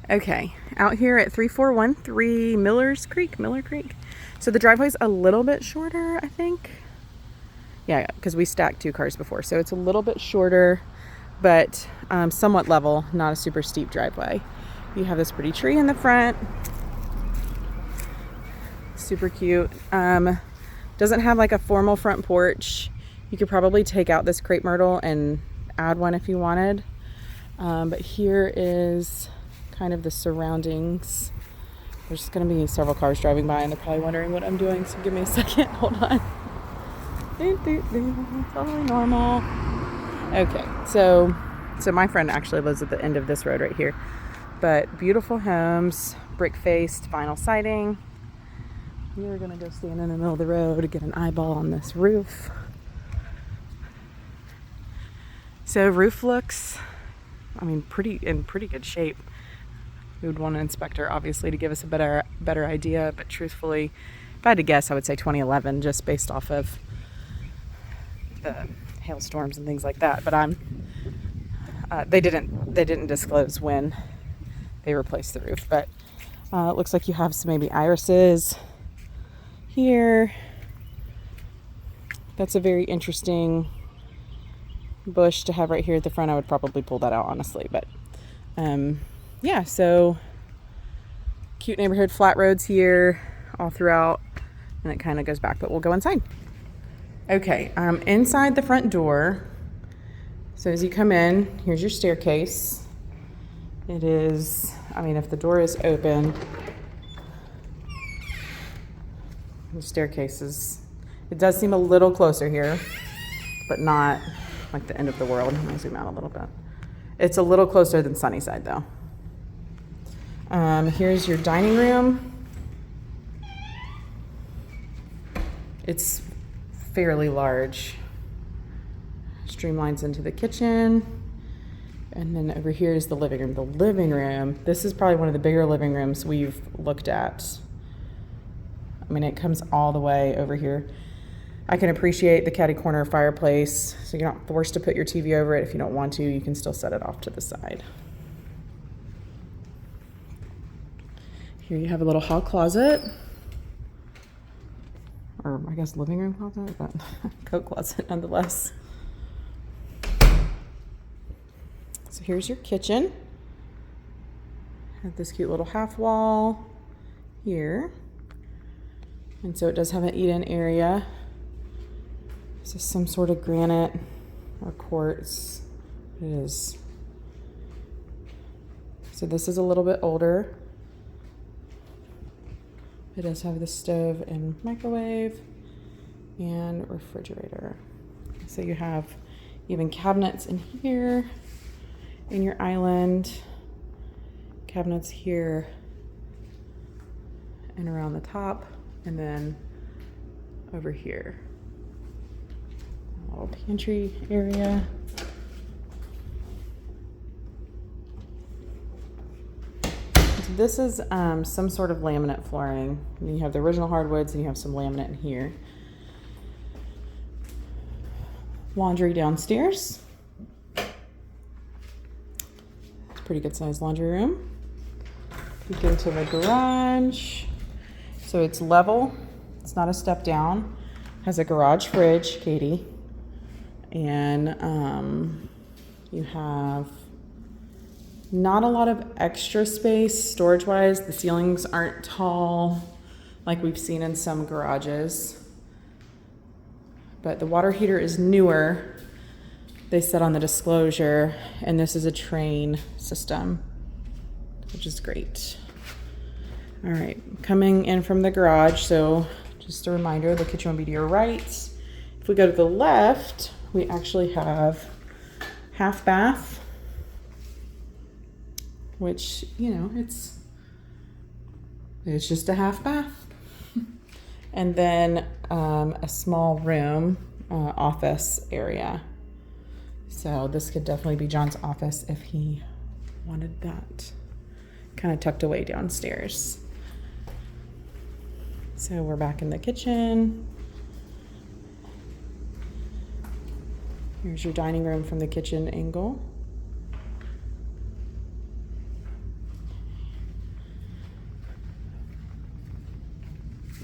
Okay, out here at 3413 Miller Creek. So the driveway's a little bit shorter, I think. Yeah, because we stacked 2 cars before, so it's a little bit shorter, but somewhat level, not a super steep driveway. You have this pretty tree in the front. Super cute. Doesn't have like a formal front porch. You could probably take out this crepe myrtle and add one if you wanted. But here is kind of the surroundings. There's going to be several cars driving by and they're probably wondering what I'm doing, so give me a second. Hold on. Totally normal. Okay, so my friend actually lives at the end of this road right here. But beautiful homes, brick-faced, vinyl siding. We're going to go stand in the middle of the road to get an eyeball on this roof. So roof looks, in pretty good shape. We would want an inspector, obviously, to give us a better idea. But truthfully, if I had to guess, I would say 2011, just based off of the hailstorms and things like that. But they didn't disclose when they replaced the roof. But it looks like you have some maybe irises here. That's a very interesting bush to have right here at the front. I would probably pull that out, honestly. But yeah, so cute neighborhood, flat roads here all throughout, and it kind of goes back, but we'll go inside. Okay, inside the front door. So as you come in, here's your staircase. It is, if the door is open, the staircase it does seem a little closer here, but not like the end of the world. Let me zoom out a little bit. It's a little closer than Sunnyside, though. Here's your dining room. It's fairly large. Streamlines into the kitchen. And then over here is the living room. The living room, this is probably one of the bigger living rooms we've looked at. It comes all the way over here. I can appreciate the catty corner fireplace, so you're not forced to put your TV over it. If you don't want to, you can still set it off to the side. Here you have a little hall closet, or I guess living room closet, but coat closet nonetheless. So here's your kitchen. Have this cute little half wall here. And so it does have an eat-in area. This is some sort of granite or quartz. It is. So this is a little bit older. It does have the stove and microwave and refrigerator. So you have even cabinets in here in your island. Cabinets here and around the top, and then over here. A little pantry area. This is some sort of laminate flooring. And you have the original hardwoods and you have some laminate in here. Laundry downstairs. It's a pretty good sized laundry room. Peek into the garage. So it's level. It's not a step down. Has a garage fridge, Katie. And you have not a lot of extra space storage-wise. The ceilings aren't tall like we've seen in some garages. But the water heater is newer, they said on the disclosure, and this is a Trane system, which is great. All right, coming in from the garage, so just a reminder, the kitchen will be to your right. If we go to the left, we actually have half bath, which, it's just a half bath. And then a small room, office area. So this could definitely be John's office if he wanted that. Kind of tucked away downstairs. So we're back in the kitchen. Here's your dining room from the kitchen angle.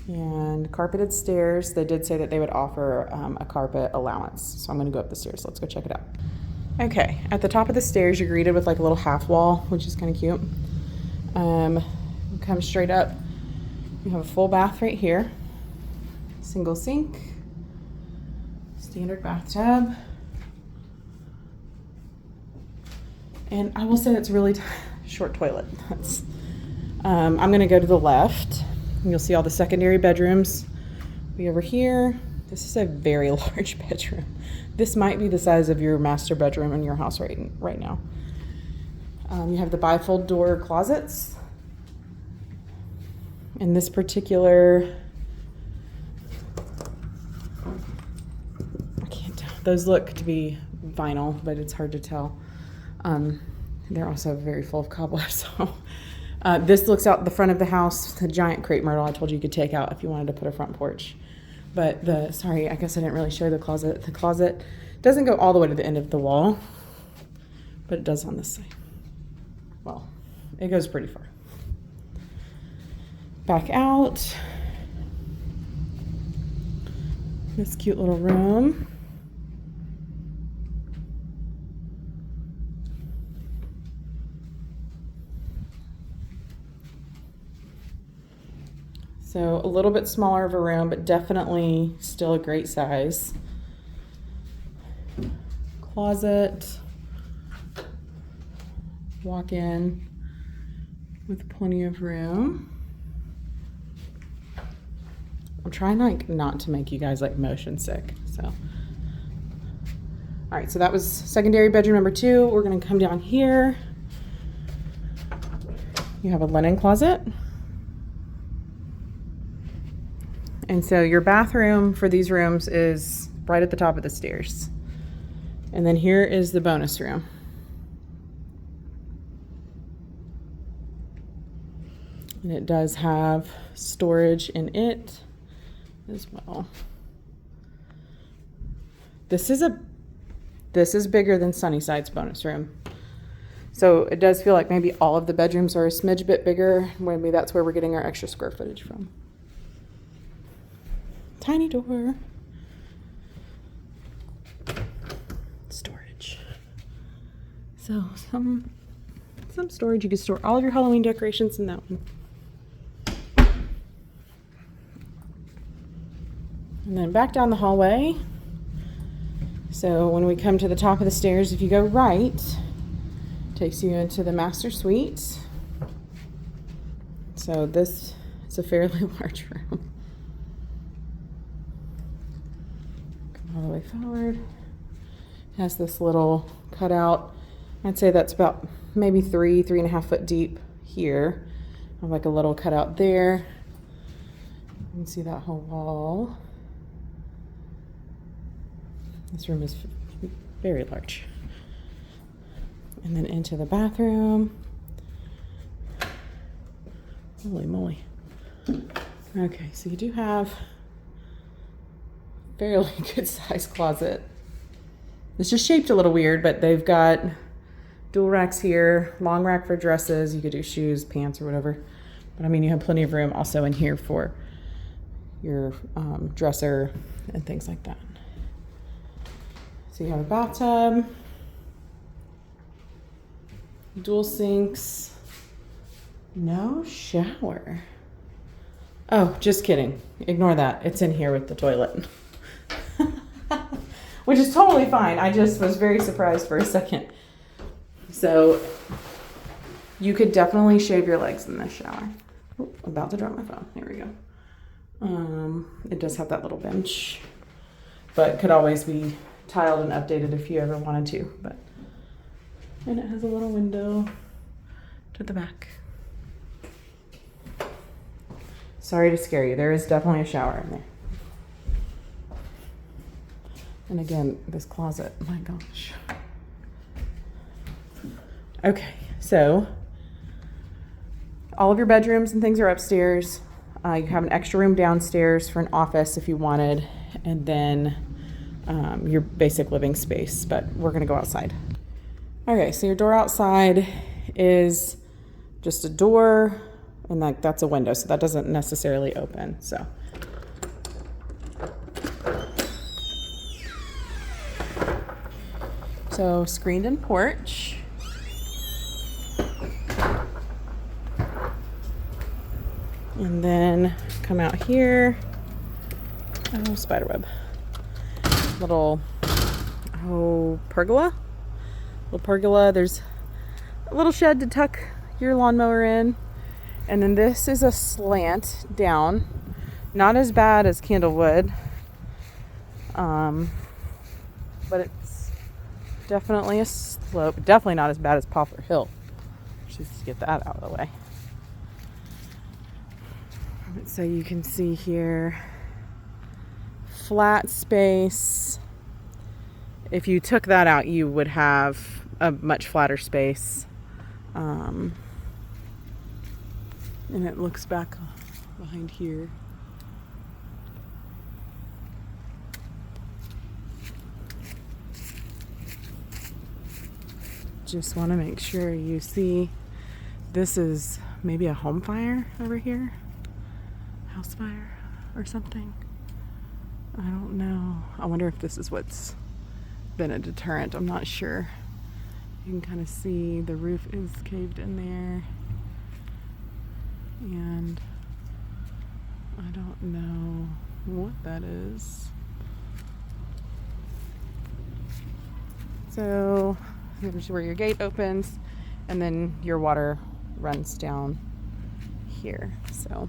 And carpeted stairs. They did say that they would offer a carpet allowance. So I'm gonna go up the stairs. Let's go check it out. Okay, at the top of the stairs, you're greeted with like a little half wall, which is kind of cute. Come straight up. You have a full bath right here. Single sink. Standard bathtub. And I will say it's really short toilet. I'm gonna go to the left. You'll see all the secondary bedrooms. Be over here. This is a very large bedroom. This might be the size of your master bedroom in your house right now. You have the bifold door closets. In this particular, I can't tell. Those look to be vinyl, but it's hard to tell. They're also very full of cobwebs. So this looks out the front of the house, the giant crepe myrtle I told you could take out if you wanted to put a front porch. But sorry, I guess I didn't really show the closet. The closet doesn't go all the way to the end of the wall, but it does on this side. Well, it goes pretty far. Back out. This cute little room. So a little bit smaller of a room, but definitely still a great size. Closet. Walk in with plenty of room. I'm trying like not to make you guys like motion sick. So, all right, so that was secondary bedroom number 2. We're gonna come down here. You have a linen closet. And so your bathroom for these rooms is right at the top of the stairs. And then here is the bonus room. And it does have storage in it as well. This is bigger than Sunnyside's bonus room. So it does feel like maybe all of the bedrooms are a smidge bit bigger. Maybe that's where we're getting our extra square footage from. Tiny door. Storage. So some storage. You can store all of your Halloween decorations in that one. And then back down the hallway. So when we come to the top of the stairs, if you go right, it takes you into the master suite. So this is a fairly large room. Come all the way forward. It has this little cutout. I'd say that's about maybe 3.5 foot deep here. I have like a little cutout there. You can see that whole wall. This room is very large. And then into the bathroom. Holy moly. Okay, so you do have fairly good sized closet. It's just shaped a little weird, but they've got dual racks here, long rack for dresses. You could do shoes, pants, or whatever. But I mean, you have plenty of room also in here for your dresser and things like that. So you have a bathtub, dual sinks, no shower. Oh, just kidding. Ignore that. It's in here with the toilet. Which is totally fine. I just was very surprised for a second. So you could definitely shave your legs in this shower. Oh, about to drop my phone. Here we go. It does have that little bench, but could always be tiled and updated if you ever wanted to. And it has a little window to the back. Sorry to scare you. There is definitely a shower in there. And again, this closet, my gosh. Okay, so all of your bedrooms and things are upstairs. You have an extra room downstairs for an office if you wanted, and then your basic living space, but we're gonna go outside. Okay, so your door outside is just a door And that's a window, so that doesn't necessarily open. So screened in porch. And then come out here. Oh, spiderweb. Little pergola. Little pergola. There's a little shed to tuck your lawnmower in. And then this is a slant down. Not as bad as Candlewood. But it's definitely a slope. Definitely not as bad as Poplar Hill. Just get that out of the way. So you can see here, flat space. If you took that out, you would have a much flatter space. And it looks back behind here. Just want to make sure you see, this is maybe a home fire over here. House fire or something. I don't know. I wonder if this is what's been a deterrent. I'm not sure. You can kind of see the roof is caved in there. And I don't know what that is. So here's where your gate opens, and then your water runs down here. So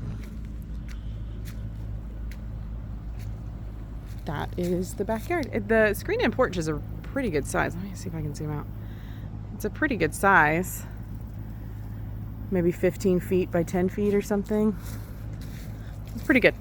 that is the backyard. The screen-in porch is a pretty good size. Let me see if I can zoom out. It's a pretty good size. Maybe 15 feet by 10 feet or something. It's pretty good.